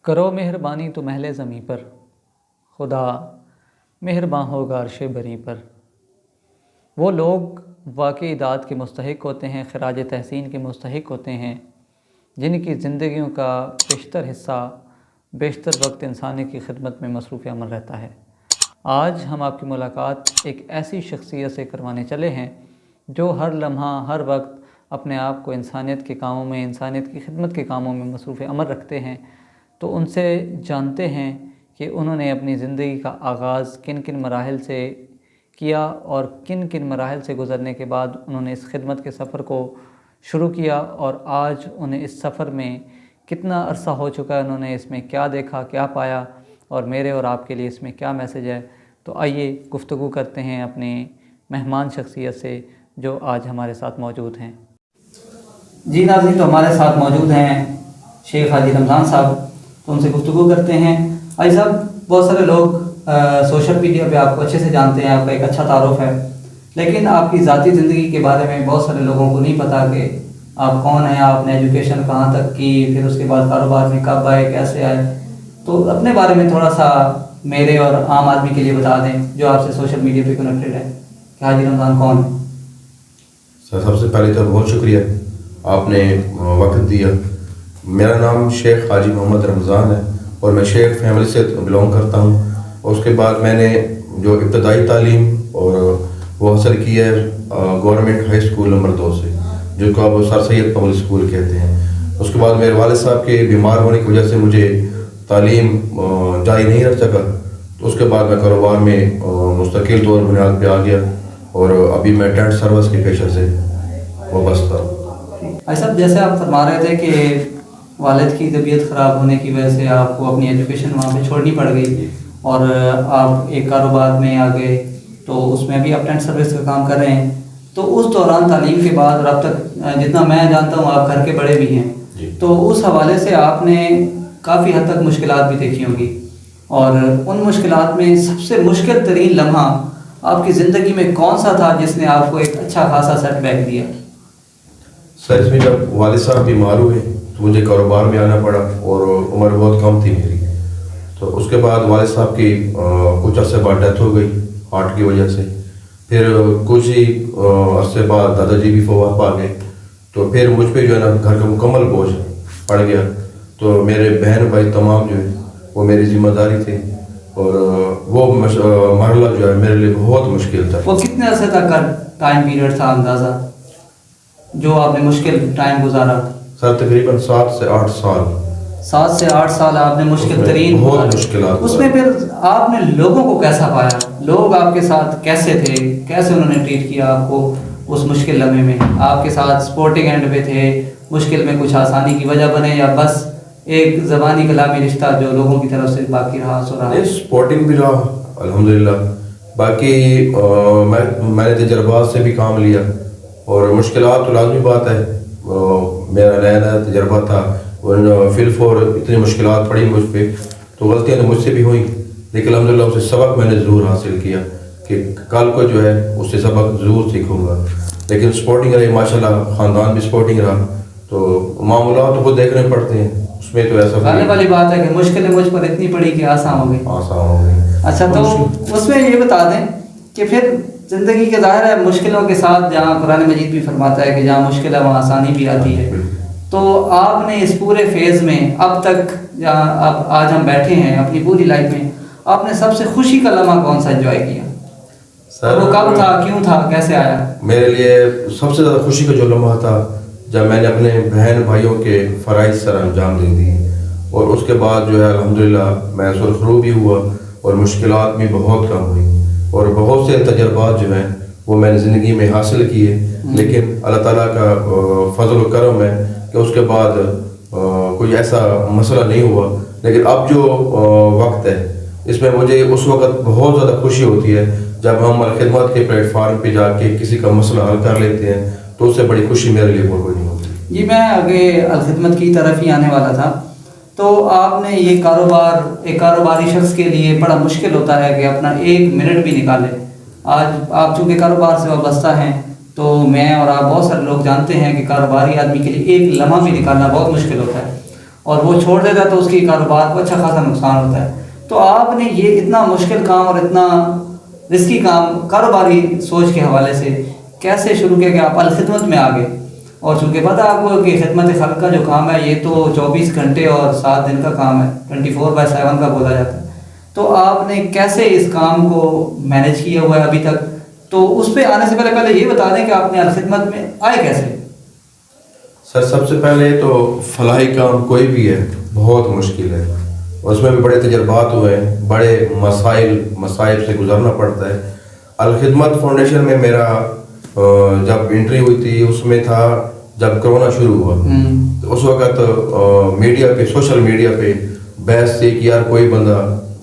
کرو مہربانی تو محل زمیں پر، خدا مہرباں ہوگا عرش بری پر۔ وہ لوگ واقعی داد کے مستحق ہوتے ہیں، خراج تحسین کے مستحق ہوتے ہیں، جن کی زندگیوں کا بیشتر حصہ، بیشتر وقت انسانی کی خدمت میں مصروف عمل رہتا ہے۔ آج ہم آپ کی ملاقات ایک ایسی شخصیت سے کروانے چلے ہیں جو ہر لمحہ، ہر وقت اپنے آپ کو انسانیت کے کاموں میں، انسانیت کی خدمت کے کاموں میں مصروف عمل رکھتے ہیں۔ تو ان سے جانتے ہیں کہ انہوں نے اپنی زندگی کا آغاز کن کن مراحل سے کیا اور کن کن مراحل سے گزرنے کے بعد انہوں نے اس خدمت کے سفر کو شروع کیا، اور آج انہیں اس سفر میں کتنا عرصہ ہو چکا ہے، انہوں نے اس میں کیا دیکھا، کیا پایا، اور میرے اور آپ کے لیے اس میں کیا میسج ہے۔ تو آئیے گفتگو کرتے ہیں اپنے مہمان شخصیت سے جو آج ہمارے ساتھ موجود ہیں۔ جی ناظرین، تو ہمارے ساتھ موجود ہیں شیخ حاجی رمضان صاحب، تو ان سے گفتگو کرتے ہیں۔ حاجی صاحب، بہت سارے لوگ سوشل میڈیا پہ آپ کو اچھے سے جانتے ہیں، آپ کا ایک اچھا تعارف ہے، لیکن آپ کی ذاتی زندگی کے بارے میں بہت سارے لوگوں کو نہیں پتہ کہ آپ کون ہیں، آپ نے ایجوکیشن کہاں تک کی، پھر اس کے بعد کاروبار میں کب آئے، کیسے آئے۔ تو اپنے بارے میں تھوڑا سا میرے اور عام آدمی کے لیے بتا دیں جو آپ سے سوشل میڈیا پہ کنیکٹڈ ہے کہ حاجی رمضان کون ہے۔ سر، سب سے پہلے تو بہت شکریہ، آپ نے وقت دیا۔ میرا نام شیخ حاجی محمد رمضان ہے اور میں شیخ فیملی سے بلونگ کرتا ہوں، اور اس کے بعد میں نے جو ابتدائی تعلیم اور وہ حاصل کی ہے گورنمنٹ ہائی اسکول نمبر 2 سے، جو کو اب سر سید پبلک اسکول کہتے ہیں۔ اس کے بعد میرے والد صاحب کے بیمار ہونے کی وجہ سے مجھے تعلیم جاری نہیں رکھ سکا، تو اس کے بعد میں کاروبار میں مستقل طور بنیاد پہ آ گیا، اور ابھی میں ٹینٹ سروس کے پیشے سے وابستہ ہوں۔ ایسا جیسے آپ فرما رہے تھے کہ والد کی طبیعت خراب ہونے کی وجہ سے آپ کو اپنی ایجوکیشن وہاں پہ چھوڑنی پڑ گئی اور آپ ایک کاروبار میں آ گئے، تو اس میں بھی آپ ٹینٹ سروس کا کام کر رہے ہیں۔ تو اس دوران تعلیم کے بعد اور اب تک جتنا میں جانتا ہوں آپ گھر کے بڑے بھی ہیں، تو اس حوالے سے آپ نے کافی حد تک مشکلات بھی دیکھی ہوں گی، اور ان مشکلات میں سب سے مشکل ترین لمحہ آپ کی زندگی میں کون سا تھا جس نے آپ کو ایک اچھا خاصا سیٹ بیک دیا؟ سر، اس میں جب والد صاحب بیمار ہوئے تو مجھے کاروبار میں آنا پڑا، اور عمر بہت کم تھی میری، تو اس کے بعد والد صاحب کی کچھ عرصے بعد ڈیتھ ہو گئی ہارٹ کی وجہ سے۔ پھر کچھ ہی عرصے بعد دادا جی بھی فوت پا گئے، تو پھر مجھ پہ جو ہے نا گھر کا مکمل بوجھ پڑ گیا، تو میرے بہن بھائی تمام جو ہے وہ میری ذمہ داری تھی، اور وہ مرحلہ جو ہے میرے لیے بہت مشکل تھا۔ وہ کتنے عرصے تک کا ٹائم پیریڈ تھا اندازہ جو آپ نے مشکل ٹائم گزارا؟ سر، تقریباً 7 سے 8 سال۔ 7 سے 8 سال آپ نے مشکل ترین بہت مشکلات۔ اس میں پھر آپ نے لوگوں کو کیسا پایا؟ لوگ آپ کے ساتھ کیسے تھے؟ کیسے انہوں نے ٹریٹ کیا آپ کو اس مشکل لمحے میں؟ آپ کے ساتھ سپورٹنگ اینڈ پہ تھے، مشکل میں کچھ آسانی کی وجہ بنے، یا بس ایک زبانی کلامی رشتہ جو لوگوں کی طرف سے باقی رہا سو رہا؟ سپورٹنگ بھی رہا الحمدللہ، باقی میں نے تجربات سے بھی کام لیا، اور مشکلات تو لازمی بات ہے، میرا نیا نیا تجربہ تھا، فل فور اتنی مشکلات پڑی مجھ پہ، تو غلطیاں تو مجھ سے بھی ہوئیں، لیکن الحمدللہ اس سے سبق میں نے ضرور حاصل کیا کہ کل کو جو ہے اس سے سبق ضرور سیکھوں گا۔ لیکن سپورٹنگ رہی ماشاءاللہ، خاندان بھی سپورٹنگ رہا، تو معاملات تو خود دیکھنے پڑتے ہیں، اس میں تو ایسا کہنے والی بات ہے کہ مشکلیں مجھ پر اتنی پڑی کہ آسان ہو گئی۔ آسان ہو گئی۔ اچھا، تو اس میں یہ بتا دیں کہ پھر زندگی کے ظاہر ہے مشکلوں کے ساتھ، جہاں قرآن مجید بھی فرماتا ہے کہ جہاں مشکل ہے وہاں آسانی بھی آتی ہے، تو آپ نے اس پورے فیز میں اب تک جہاں اب آج ہم بیٹھے ہیں اپنی پوری لائف میں، آپ نے سب سے خوشی کا لمحہ کون سا انجوائے کیا؟ سر، وہ کب تھا، کیوں تھا، کیسے آیا؟ میرے لیے سب سے زیادہ خوشی کا جو لمحہ تھا جب میں نے اپنے بہن بھائیوں کے فرائض سر انجام دے دی، اور اس کے بعد جو ہے الحمدللہ میں سرخرو بھی ہوا، اور مشکلات بھی بہت کم ہوئی، اور بہت سے تجربات جو ہیں وہ میں نے زندگی میں حاصل کیے، لیکن اللہ تعالیٰ کا فضل و کرم ہے کہ اس کے بعد کوئی ایسا مسئلہ نہیں ہوا۔ لیکن اب جو وقت ہے اس میں مجھے اس وقت بہت زیادہ خوشی ہوتی ہے جب ہم خدمت کے پلیٹ فارم پہ جا کے کسی کا مسئلہ حل کر لیتے ہیں، تو اس سے بڑی خوشی میرے لیے کوئی نہیں ہوتی۔ جی، میں آگے الخدمت کی طرف ہی آنے والا تھا۔ تو آپ نے یہ کاروبار، ایک کاروباری شخص کے لیے بڑا مشکل ہوتا ہے کہ اپنا 1 منٹ بھی نکالے۔ آج آپ چونکہ کاروبار سے وابستہ ہیں، تو میں اور آپ بہت سارے لوگ جانتے ہیں کہ کاروباری آدمی کے لیے 1 لمحہ بھی نکالنا بہت مشکل ہوتا ہے، اور وہ چھوڑ دیتا ہے تو اس کی کاروبار کو اچھا خاصا نقصان ہوتا ہے. تو آپ نے یہ اتنا مشکل کام اور اتنا رسکی کام کاروباری سوچ کے حوالے سے کیسے شروع کیا کہ آپ الخدمت میں آ گئے؟ اور چونکہ پتہ آپ کو کہ خدمت خلق کا جو کام ہے یہ تو 24 گھنٹے اور 7 دن کا کام ہے، 24/7 کا بولا جاتا ہے. تو آپ نے کیسے اس کام کو مینیج کیا ہوا ہے ابھی تک؟ تو اس پہ آنے سے پہلے یہ بتا دیں کہ آپ نے الخدمت میں آئے کیسے؟ سر سب سے پہلے تو فلاحی کام کوئی بھی ہے بہت مشکل ہے، اس میں بھی بڑے تجربات ہوئے ہیں، بڑے مصائب سے گزرنا پڑتا ہے. الخدمت فاؤنڈیشن میں میرا جب انٹری ہوئی تھی اس میں تھا جب کرونا شروع ہوا. تو اس وقت میڈیا پہ سوشل میڈیا پہ بحث تھی کہ یار کوئی بندہ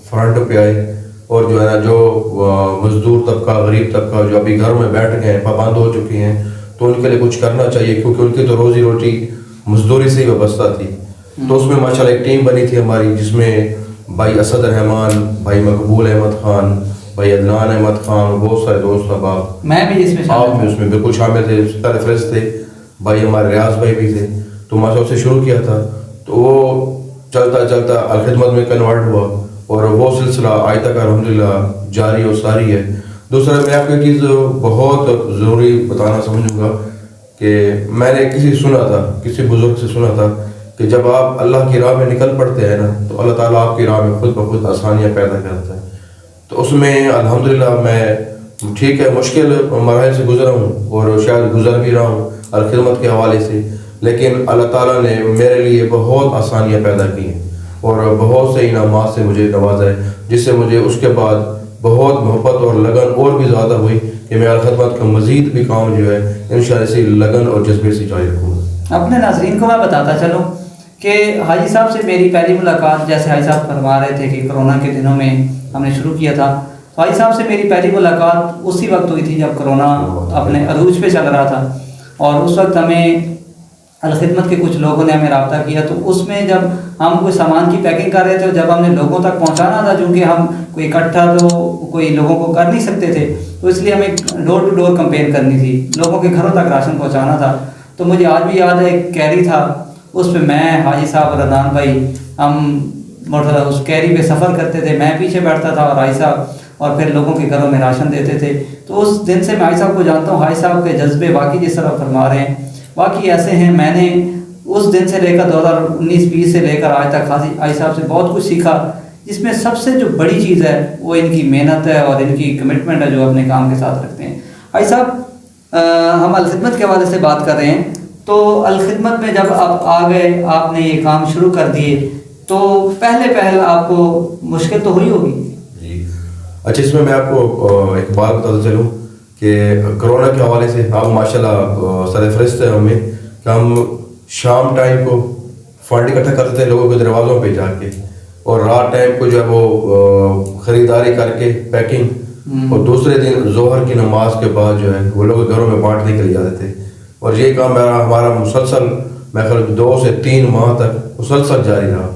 فرنٹ پہ آئے اور جو ہے نا جو مزدور طبقہ غریب طبقہ جو ابھی گھر میں بیٹھ گئے ہیں پابند ہو چکے ہیں تو ان کے لیے کچھ کرنا چاہیے، کیونکہ ان کی تو روزی روٹی مزدوری سے ہی وابستہ تھی. تو اس میں ماشاءاللہ ایک ٹیم بنی تھی ہماری جس میں بھائی اسد رحمان، بھائی مقبول احمد خان، بھائی عدنان احمد خان، بہت سارے دوست احباب، میں بھی اس میں بالکل شامل تھے، ستارے فہرست تھے، بھائی ہمارے ریاض بھائی بھی تھے. تو ماشاءاللہ سے شروع کیا تھا تو وہ چلتا چلتا الخدمت میں کنورٹ ہوا اور وہ سلسلہ آج تک الحمدللہ جاری و ساری ہے. دوسرا میں آپ کو ایک چیز بہت ضروری بتانا سمجھوں گا کہ میں نے کسی بزرگ سے سنا تھا کہ جب آپ اللہ کی راہ میں نکل پڑتے ہیں نا تو اللہ تعالیٰ آپ کی راہ میں خود بخود آسانیاں پیدا کرتا ہے. تو اس میں الحمدللہ میں ٹھیک ہے مشکل مراحل سے گزرا ہوں اور شاید گزر بھی رہا ہوں الخدمت کے حوالے سے، لیکن اللہ تعالیٰ نے میرے لیے بہت آسانیاں پیدا کی ہیں اور بہت سے انعامات سے مجھے نوازا ہے، جس سے مجھے اس کے بعد بہت محبت اور لگن اور بھی زیادہ ہوئی کہ میں الخدمت کا مزید بھی کام جو ہے انشاءاللہ اسی لگن اور جذبے سے جاری رکھوں گا. اپنے ناظرین کو میں بتاتا چلوں کہ حاجی صاحب سے میری پہلی ملاقات، جیسے حاجی صاحب فرما رہے تھے کہ کرونا کے دنوں میں ہم نے شروع کیا تھا، تو حاجی صاحب سے میری پہلی ملاقات اسی وقت ہوئی تھی جب کرونا اپنے عروج پہ چل رہا تھا. اور اس وقت ہمیں الخدمت کے کچھ لوگوں نے ہمیں رابطہ کیا، تو اس میں جب ہم کوئی سامان کی پیکنگ کر رہے تھے اور جب ہم نے لوگوں تک پہنچانا تھا، چونکہ ہم کوئی اکٹھا تو کوئی لوگوں کو کر نہیں سکتے تھے، تو اس لیے ہمیں ڈور ٹو ڈور کمپین کرنی تھی، لوگوں کے گھروں تک راشن پہنچانا تھا. تو مجھے آج بھی یاد ہے ایک کیری تھا، اس پہ میں، حاجی صاحب اور عدنان بھائی ہم اس کیری پہ سفر کرتے تھے، میں پیچھے بیٹھتا تھا اور حاجی صاحب، اور پھر لوگوں کے گھروں میں راشن دیتے تھے. تو اس دن سے میں حاجی صاحب کو جانتا ہوں. حاجی صاحب کے جذبے واقعی جس طرح فرما رہے ہیں واقعی ایسے ہیں. میں نے اس دن سے لے کر 2019-20 سے لے کر آج تک حاجی صاحب سے بہت کچھ سیکھا، جس میں سب سے جو بڑی چیز ہے وہ ان کی محنت ہے اور ان کی کمٹمنٹ ہے جو اپنے کام کے ساتھ رکھتے ہیں. حاجی صاحب ہم الخدمت کے حوالے سے بات کر رہے ہیں، تو الخدمت میں جب آپ آ گئے، آپ نے یہ کام شروع کر دیے، تو پہل آپ کو مشکل تو ہوئی ہوگی؟ جی اچھا، اس میں آپ کو ایک بات بتاتا چلوں کہ کرونا کے حوالے سے آپ ماشاءاللہ سر فہرست ہے ہمیں کہ ہم شام ٹائم کو فنڈ اکٹھا کرتے تھے لوگوں کے دروازوں پہ جا کے، اور رات ٹائم کو جو ہے وہ خریداری کر کے پیکنگ، اور دوسرے دن ظہر کی نماز کے بعد جو ہے وہ لوگ گھروں میں بانٹنے کے لیے جاتے تھے. اور یہ کام ہمارا مسلسل میں خیال 2 سے 3 ماہ تک مسلسل جاری رہا.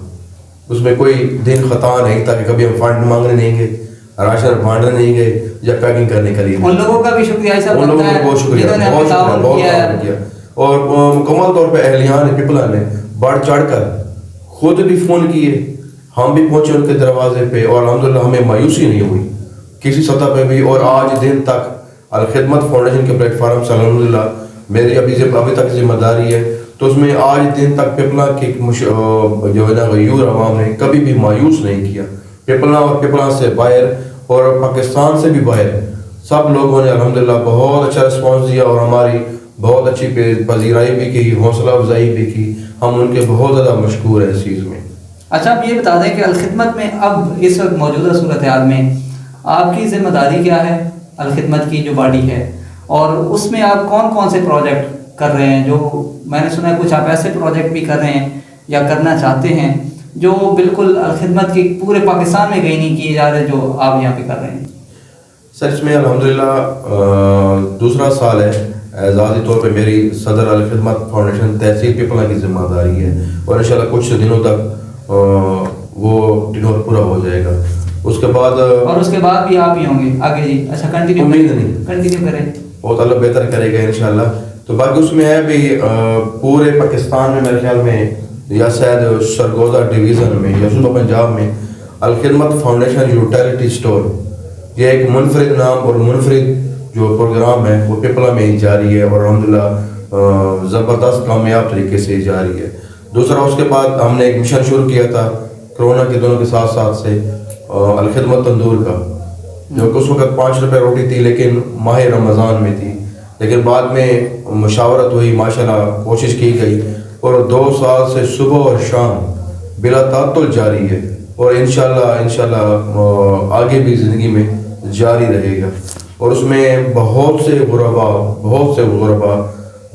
اس میں کوئی دن خطا نہیں تھا کہ کبھی ہم فنڈ مانگنے نہیں گئے، راشن بانٹنے نہیں گئے یا پیکنگ کرنے کے لیے. ان لوگوں کا بھی شکریہ، ان لوگوں کا بہت شکریہ، بہت تعاون کیا. اور مکمل طور پہ اہلیان پپلا نے بڑھ چڑھ کر خود بھی فون کیے، ہم بھی پہنچے ان کے دروازے پہ، اور الحمدللہ ہمیں مایوسی نہیں ہوئی کسی سطح پہ بھی. اور آج دن تک الخدمت فاؤنڈیشن کے پلیٹ فارم سے الحمدللہ میری ابھی تک ذمہ داری ہے، تو اس میں آج دن تک پپلا کی جو ہے نا غیور عوام نے کبھی بھی مایوس نہیں کیا. پپلا اور پپلا سے باہر اور پاکستان سے بھی باہر سب لوگوں نے الحمدللہ بہت اچھا رسپانس دیا اور ہماری بہت اچھی پذیرائی بھی کی، حوصلہ افزائی بھی کی. ہم ان کے بہت زیادہ مشکور ہیں اس چیز میں. اچھا، آپ یہ بتا دیں کہ الخدمت میں اب اس وقت موجودہ صورتحال میں آپ کی ذمہ داری کیا ہے الخدمت کی جو باڈی ہے، اور اس میں آپ کون کون سے پروجیکٹ کر رہے ہیں؟ جو میں نے سنا ہے کچھ آپ ایسے پروجیکٹ بھی کر رہے ہیں یا کرنا چاہتے ہیں جو بالکل الخدمت کی پورے پاکستان میں کہیں نہیں کیے جا رہے، جو آپ یہاں پہ کر رہے ہیں. سچ میں الحمدللہ دوسرا سال ہے اعزازی طور پہ میری صدر الخدمت فاؤنڈیشن تحصیل پپلا کی ذمہ داری ہے، اور انشاءاللہ کچھ دنوں تک وہ ٹینور پورا ہو جائے گا. اس کے بعد بھی آپ ہی ہوں گے آگے؟ جی اچھا، کنٹینیو کریں، بہت اللہ بہتر کرے گا انشاءاللہ. تو باقی اس میں ہے بھی پورے پاکستان میں میرے خیال میں یا شاید سرگودا ڈویژن میں یا صوبہ پنجاب میں الخدمت فاؤنڈیشن یوٹیلیٹی اسٹور، یہ ایک منفرد نام اور منفرد جو پروگرام ہے وہ پپلا میں ہی جاری ہے اور الحمدللہ زبردست کامیاب طریقے سے جاری ہے۔ دوسرا اس کے بعد ہم نے ایک مشن شروع کیا تھا کرونا کے دنوں کے ساتھ ساتھ سے الخدمت تندور کا، جو کہ اس وقت 5 روپے روٹی تھی لیکن ماہ رمضان میں تھی، لیکن بعد میں مشاورت ہوئی، ماشاءاللہ کوشش کی گئی اور 2 سال سے صبح اور شام بلا تعطل جاری ہے اور انشاءاللہ آگے بھی زندگی میں جاری رہے گا۔ اور اس میں بہت سے غربا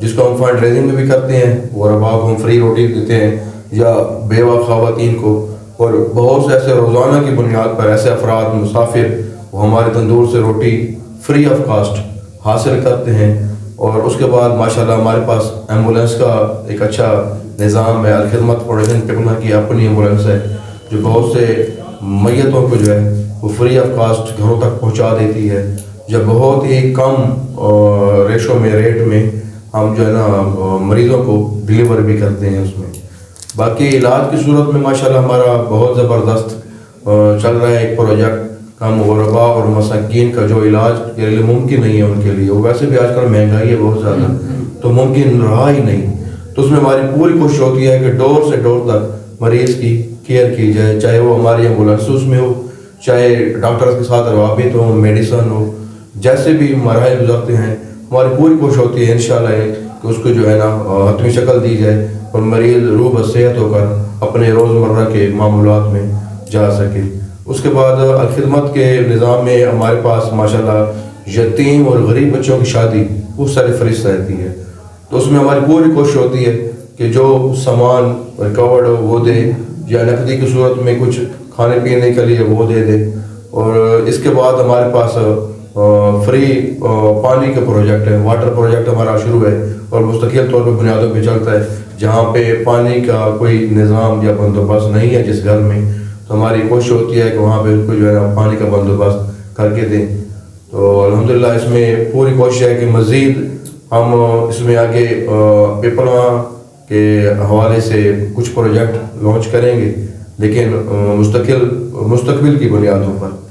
جس کو ہم فنڈ ریزنگ میں بھی کرتے ہیں، غربا کو ہم فری روٹی دیتے ہیں یا بیوہ خواتین کو، اور بہت سے ایسے روزانہ کی بنیاد پر ایسے افراد مسافر وہ ہمارے تندور سے روٹی فری آف کاسٹ حاصل کرتے ہیں۔ اور اس کے بعد ماشاءاللہ ہمارے پاس ایمبولینس کا ایک اچھا نظام ہے، الخدمت فاؤنڈیشن پپلا کی اپنی ایمبولینس ہے جو بہت سے میتوں کو جو ہے وہ فری آف کاسٹ گھروں تک پہنچا دیتی ہے، جب بہت ہی کم ریشو میں ریٹ میں ہم جو ہے نا مریضوں کو ڈلیور بھی کرتے ہیں اس میں۔ باقی علاج کی صورت میں ماشاءاللہ ہمارا بہت زبردست چل رہا ہے ایک پروجیکٹ، کم غربا اور مساکین کا جو علاج کے لیے ممکن نہیں ہے ان کے لیے، وہ ویسے بھی آج کل مہنگائی ہے بہت زیادہ تو ممکن رہا ہی نہیں، تو اس میں ہماری پوری کوشش ہوتی ہے کہ ڈور سے ڈور تک مریض کی کیئر کی جائے، چاہے وہ ہماری ایمبولینسز میں ہو، چاہے ڈاکٹرز کے ساتھ روابط ہو، میڈیسن ہو، جیسے بھی مراحل گزرتے ہیں ہماری پوری کوشش ہوتی ہے انشاءاللہ کہ اس کو جو ہے نا حتمی شکل دی جائے اور مریض روح بصحت ہو کر اپنے روزمرہ کے معمولات میں جا سکے۔ اس کے بعد الخدمت کے نظام میں ہمارے پاس ماشاءاللہ یتیم اور غریب بچوں کی شادی وہ سرفہرست رہتی ہے، تو اس میں ہماری پوری کوشش ہوتی ہے کہ جو سامان ریکورڈ ہو وہ دے یا نقدی کی صورت میں کچھ کھانے پینے کے لیے وہ دے دے۔ اور اس کے بعد ہمارے پاس فری پانی کا پروجیکٹ ہے، واٹر پروجیکٹ ہمارا شروع ہے اور مستقل طور پہ بنیادوں پہ چلتا ہے، جہاں پہ پانی کا کوئی نظام یا بندوبست نہیں ہے جس گھر میں، تو ہماری کوشش ہوتی ہے کہ وہاں پہ اس کو جو ہے نا پانی کا بندوبست کر کے دیں۔ تو الحمدللہ اس میں پوری کوشش ہے کہ مزید ہم اس میں آگے پپلا کے حوالے سے کچھ پروجیکٹ لانچ کریں گے، لیکن مستقبل کی بنیادوں پر۔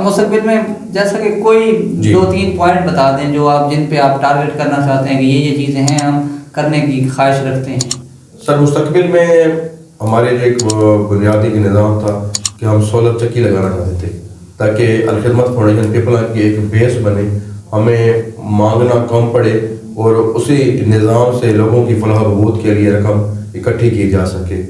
مستقبل میں جیسا کہ کوئی 2-3 پوائنٹ بتا دیں جو آپ جن پہ آپ ٹارگٹ کرنا چاہتے ہیں کہ یہ چیزیں ہیں ہم کرنے کی خواہش رکھتے ہیں۔ سر مستقبل میں ہمارے جو ایک بنیادی نظام تھا کہ ہم سولر چکی لگانا چاہتے تھے تاکہ الخدمت فاؤنڈیشن پپلا کی ایک بیس بنے، ہمیں مانگنا کم پڑے اور اسی نظام سے لوگوں کی فلاح و بہبود کے لیے رقم اکٹھی کی جا سکے۔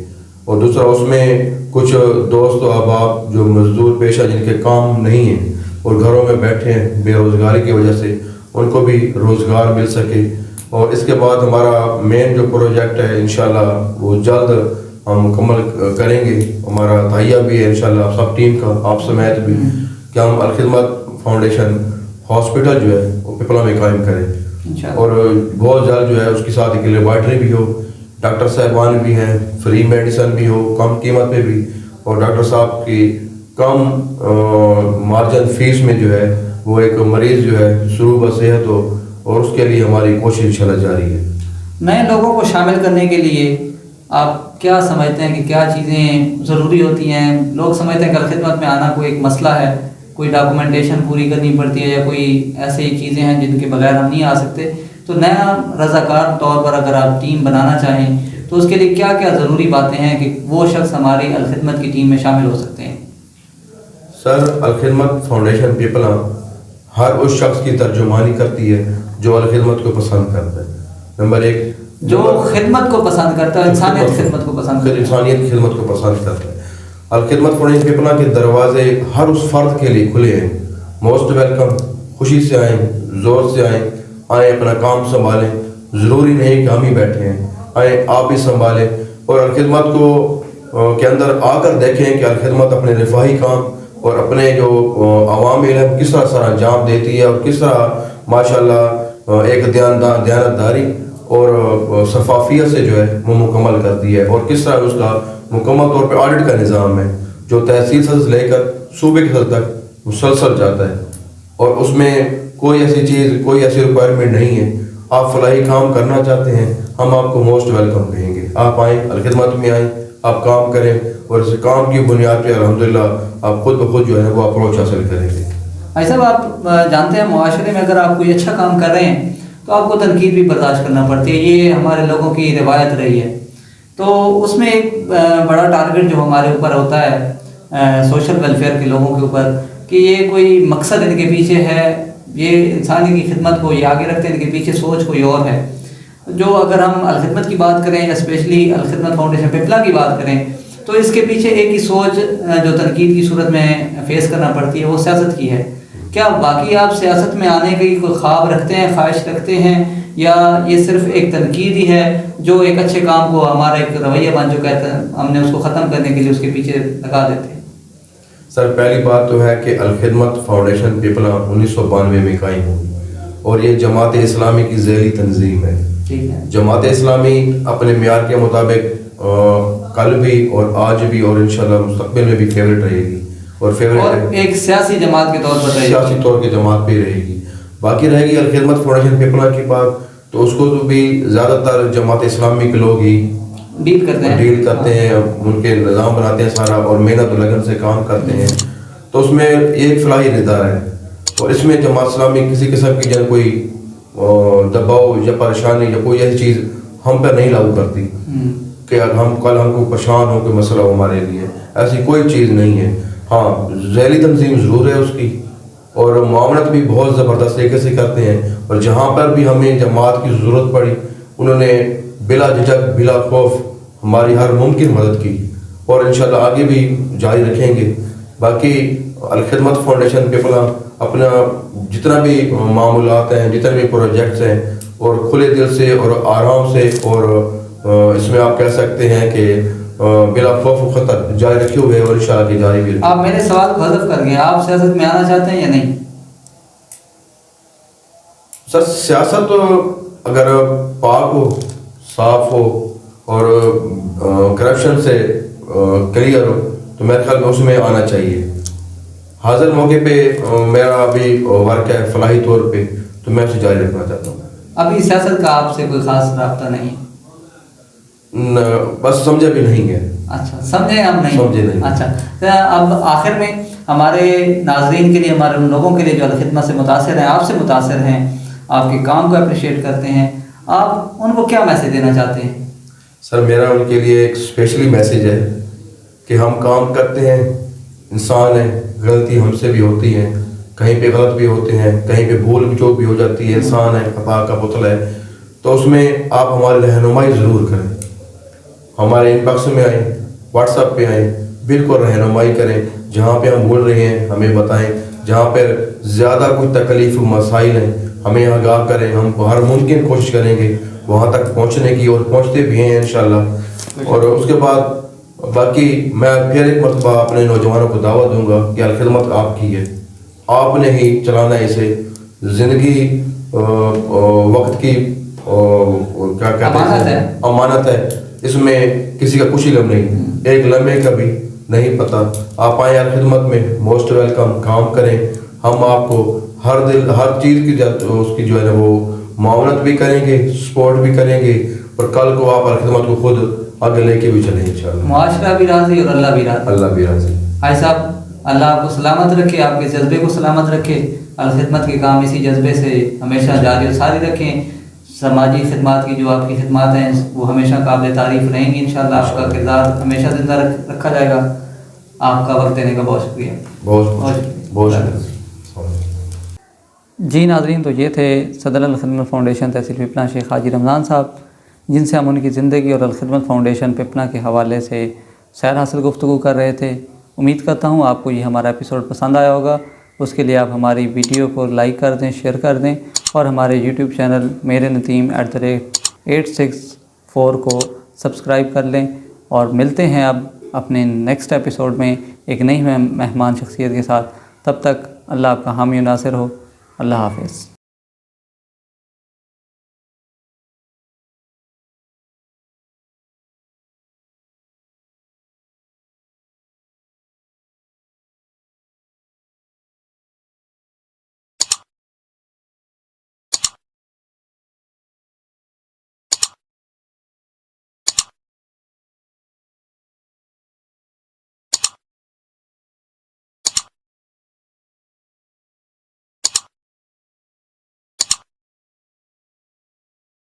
اور دوسرا اس میں کچھ دوست و احباب جو مزدور پیشہ جن کے کام نہیں ہیں اور گھروں میں بیٹھے ہیں بے روزگاری کی وجہ سے، ان کو بھی روزگار مل سکے۔ اور اس کے بعد ہمارا مین جو پروجیکٹ ہے انشاءاللہ وہ جلد ہم مکمل کریں گے، ہمارا تہیہ بھی ہے انشاءاللہ سب ٹیم کا، آپ سمیت بھی، کہ ہم الخدمت فاؤنڈیشن ہاسپٹل جو ہے وہ پپلا میں قائم کریں اور بہت جلد جو ہے اس کے ساتھ ایک لیبارٹری بھی ہو، ڈاکٹر صاحبان بھی ہیں، فری میڈیسن بھی ہو کم قیمت پہ بھی، اور ڈاکٹر صاحب کی کم مارجن فیس میں جو ہے وہ ایک مریض جو ہے سروح بصحت ہو، اور اس کے لیے ہماری کوشش انشاءاللہ جاری ہے۔ نئے لوگوں کو شامل کرنے کے لیے آپ کیا سمجھتے ہیں کہ کیا چیزیں ضروری ہوتی ہیں؟ لوگ سمجھتے ہیں کہ الخدمت میں آنا کوئی ایک مسئلہ ہے، کوئی ڈاکومنٹیشن پوری کرنی پڑتی ہے یا کوئی ایسی چیزیں ہیں جن کے بغیر ہم نہیں آ سکتے، تو نیا رضاکار طور پر اگر آپ ٹیم بنانا چاہیں تو اس کے لیے کیا کیا ضروری باتیں ہیں کہ وہ شخص ہماری الخدمت کی ٹیم میں شامل ہو سکتے ہیں؟ سر الخدمت فاؤنڈیشن پپلا ہر اس شخص کی ترجمانی کرتی ہے جو الخدمت کو پسند کرتا ہے۔ نمبر 1 جو خدمت کو پسند کرتا ہے، انسانیت خدمت کو پسند کرتا ہے، انسانیت خدمت کو پسند کرتا ہے۔ الخدمت فاؤنڈیشن پپلا کے دروازے ہر اس فرد کے لیے کھلے ہیں، موسٹ ویلکم، خوشی سے آئیں، زور سے آئیں اپنا کام سنبھالیں، ضروری نہیں کہ ہم ہی بیٹھے ہیں، آئیں آپ ہی سنبھالیں اور الخدمت کو کے اندر آ کر دیکھیں کہ الخدمت اپنے رفاہی کام اور اپنے جو عوامل ہیں کس طرح سر انجام دیتی ہے اور کس طرح ماشاءاللہ ایک دیانتداری اور شفافیت سے جو ہے وہ مکمل کرتی ہے، اور کس طرح اس کا مکمل طور پہ آڈٹ کا نظام ہے جو تحصیل سطح سے لے کر صوبے کی سطح تک مسلسل جاتا ہے، اور اس میں کوئی ایسی چیز کوئی ایسی ریکوائرمنٹ نہیں ہے۔ آپ فلاحی کام کرنا چاہتے ہیں ہم آپ کو موسٹ ویلکم کہیں گے، آپ آئیں, الخدمت میں آئیں, آپ کام کریں, اور اس کام کی بنیاد پہ الحمدللہ آپ خود بخود جو ہے وہ اپروچ حاصل کریں گے. بھائی صاحب آپ جانتے ہیں معاشرے میں اگر آپ کوئی اچھا کام کر رہے ہیں تو آپ کو تنقید بھی برداشت کرنا پڑتی ہے, یہ ہمارے لوگوں کی روایت رہی ہے. تو اس میں ایک بڑا ٹارگٹ جو ہمارے اوپر ہوتا ہے سوشل ویلفیئر کے لوگوں کے اوپر, کہ یہ کوئی مقصد ان کے پیچھے ہے, یہ انسانی کی خدمت کو یہ آگے رکھتے ہیں, ان کے پیچھے سوچ کوئی اور ہے. جو اگر ہم الخدمت کی بات کریں یا اسپیشلی الخدمت فاؤنڈیشن پپلا کی بات کریں تو اس کے پیچھے ایک ہی سوچ جو تنقید کی صورت میں فیس کرنا پڑتی ہے وہ سیاست کی ہے. کیا باقی آپ سیاست میں آنے کی کوئی خواب رکھتے ہیں, خواہش رکھتے ہیں, یا یہ صرف ایک تنقید ہی ہے جو ایک اچھے کام کو ہمارا ایک رویہ بن چکا ہے, ہم نے اس کو ختم کرنے کے لیے اس کے پیچھے لگا دیتے ہیں؟ سر پہلی بات تو ہے کہ الخدمت فاؤنڈیشن پپلا 1992 میں قائم ہوئی اور یہ جماعت اسلامی کی ذیلی تنظیم ہے. جماعت اسلامی اپنے معیار کے مطابق کل بھی اور آج بھی اور انشاءاللہ مستقبل میں بھی فیوریٹ رہے گی, اور فیوریٹ ایک سیاسی جماعت کے طور پر سیاسی طور کی جماعت پہ رہے گی. باقی رہے گی الخدمت فاؤنڈیشن پپلا کی بات, تو اس کو تو بھی زیادہ تر جماعت اسلامی کے لوگ ہی ڈیل کرتے ہیں, ان کے نظام بناتے ہیں سارا, اور محنت و لگن سے کام کرتے ہیں. تو اس میں ایک فلاحی ادارہ ہے, اور اس میں جماعت اسلامی کسی قسم کی کوئی دباؤ یا پریشانی یا کوئی ایسی چیز ہم پہ نہیں لاگو کرتی کہ ہم کل ہم کو پریشان ہو کے مسئلہ ہو ہمارے لیے, ایسی کوئی چیز نہیں ہے. ہاں ذیلی تنظیم ضرور ہے اس کی, اور معاونت بھی بہت زبردست طریقے سے کرتے ہیں, اور جہاں پر بھی ہمیں جماعت کی ضرورت پڑی انہوں نے بلا جھجک بلا خوف ہماری ہر ممکن مدد کی, اور انشاءاللہ آگے بھی جاری رکھیں گے. باقی الخدمت فاؤنڈیشن پپلا اپنا جتنا بھی معاملات ہیں, جتنے بھی پروجیکٹس ہیں, اور کھلے دل سے اور آرام سے, اور اس میں آپ کہہ سکتے ہیں کہ بلا خوف و خطر جاری رکھے ہوئے, اور انشاءاللہ کی جاری بھی. آپ میرے سوال کو حذف کر گئے, آپ سیاست میں آنا چاہتے ہیں یا نہیں؟ سر سیاست اگر پاک ہو, صاف ہو, اور کرپشن سے کلیئر ہو تو میرے خیال میں اس میں آنا چاہیے. حاضر موقع پہ میرا ابھی ورک ہے فلاحی طور پہ, تو میں اسے جاری رکھنا چاہتا ہوں. ابھی سیاست کا آپ سے کوئی خاص رابطہ نہیں؟ بس سمجھے بھی نہیں ہے. اچھا سمجھے ہم نہیں سمجھے نہیں. اچھا اب آخر میں ہمارے ناظرین کے لیے, ہمارے ان لوگوں کے لیے جو الخدمت سے متاثر ہیں, آپ سے متاثر ہیں, آپ کے کام کو اپریشیٹ کرتے ہیں, آپ ان کو کیا میسیج دینا چاہتے ہیں؟ سر میرا ان کے لیے ایک اسپیشلی میسیج ہے کہ ہم کام کرتے ہیں, انسان ہیں, غلطی ہم سے بھی ہوتی ہیں, کہیں پہ غلط بھی ہوتے ہیں, کہیں پہ بھول چوک بھی ہو جاتی ہے, انسان ہے, خطا کا پتلا ہے. تو اس میں آپ ہماری رہنمائی ضرور کریں, ہمارے ان باکس میں آئیں, واٹس ایپ پہ آئیں, بالکل رہنمائی کریں. جہاں پہ ہم بول رہے ہیں ہمیں بتائیں, جہاں پہ زیادہ کوئی تکلیف مسائل ہیں ہمیں آگاہ کریں. ہم ہر ممکن کوشش کریں گے وہاں تک پہنچنے کی, اور پہنچتے بھی ہیں انشاءاللہ. اور اس کے بعد باقی میں پھر ایک مرتبہ اپنے نوجوانوں کو دعوت دوں گا کہ الخدمت آپ کی ہے, آپ نے ہی چلانا ہے اسے. زندگی وقت کی کیا کہتے ہیں امانت ہے, اس میں کسی کا کچھ علم نہیں, ایک لمحے کا بھی نہیں پتہ. آپ آئیں الخدمت میں, موسٹ ویلکم, کام کریں. ہم آپ کو ہر چیز کی اس کی جو ہے نا وہ معاونت بھی کریں گے, سپورٹ بھی کریں گے, اور کل کو آپ الخدمت کو خود آگے لے کے بھی چلیں انشاءاللہ. معاشرہ بھی راضی اور اللہ بھی راضی. اللہ بھی راضی. بھائی صاحب اللہ آپ کو سلامت رکھے, آپ کے جذبے کو سلامت رکھے, الخدمت کے کام اسی جذبے سے ہمیشہ جاری و ساری رکھیں. سماجی خدمات کی جو آپ کی خدمات ہیں وہ ہمیشہ قابل تعریف رہیں گی انشاءاللہ. آپ کا کردار ہمیشہ زندہ رکھا جائے گا. آپ کا وقت دینے کا بہت شکریہ. بہت شکریہ. جی ناظرین, تو یہ تھے صدر الخدمت فاؤنڈیشن تحصیل پپنا شیخ حاجی رمضان صاحب, جن سے ہم ان کی زندگی اور الخدمت فاؤنڈیشن پپنا کے حوالے سے سیر حاصل گفتگو کر رہے تھے. امید کرتا ہوں آپ کو یہ ہمارا ایپیسوڈ پسند آیا ہوگا. اس کے لیے آپ ہماری ویڈیو کو لائک کر دیں, شیئر کر دیں, اور ہمارے یوٹیوب چینل میرے نتیم @864 کو سبسکرائب کر لیں. اور ملتے ہیں اب اپنے نیکسٹ ایپیسوڈ میں ایک نئی مہمان شخصیت کے ساتھ. تب تک اللہ آپ کا حامی و ناصر ہو. اللہ حافظ.